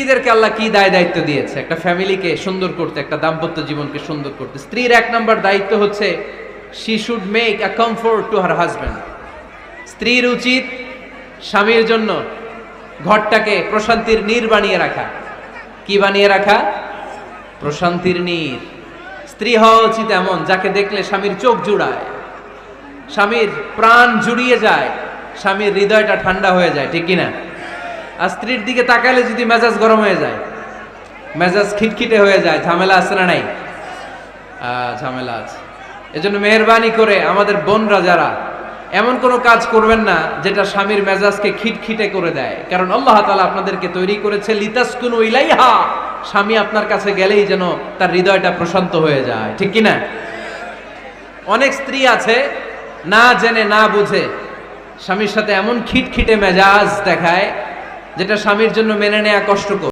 স্ত্রীদেরকে আল্লাহ কি দায়িত্ব দিয়েছে একটা ফ্যামিলিকে সুন্দর করতে, একটা দাম্পত্য জীবনকে সুন্দর করতে। স্ত্রীর এক নম্বর দায়িত্ব হচ্ছে she should make a comfort to her husband. স্ত্রীর উচিত স্বামীর জন্য ঘরটাকে প্রশান্তির নীড় বানিয়ে রাখা। কি বানিয়ে রাখা? প্রশান্তির নীড়। স্ত্রী হওয়া উচিত এমন যাকে দেখলে স্বামীর চোখ জুড়ায়, স্বামীর প্রাণ জুড়িয়ে যায়, স্বামীর হৃদয়টা ঠান্ডা হয়ে যায়, ঠিক কিনা? আর স্ত্রীর দিকে তাকালে যদি মেজাজ গরম হয়ে যায়, মেজাজ খিটখিটে হয়ে যায়, ঝামেলা আছে না নাই? ঝামেলা আছে। এজন্য মেহেরবানি করে আমাদের বোনরা যারা এমন কোনো কাজ করবেন না যেটা স্বামীর মেজাজকে খিটখিটে করে দেয়, কারণ আল্লাহ তাআলা আপনাদেরকে তৈরি করেছে লিতাসকুনু ইলাইহা, স্বামী আপনার কাছে গেলেই যেন তার হৃদয়টা প্রশান্ত হয়ে যায়, ঠিক কিনা? অনেক স্ত্রী আছে না জেনে না বুঝে স্বামীর সাথে এমন খিটখিটে মেজাজ দেখায় যেটা স্বামীর জন্য মেনে নেওয়া কষ্টকর।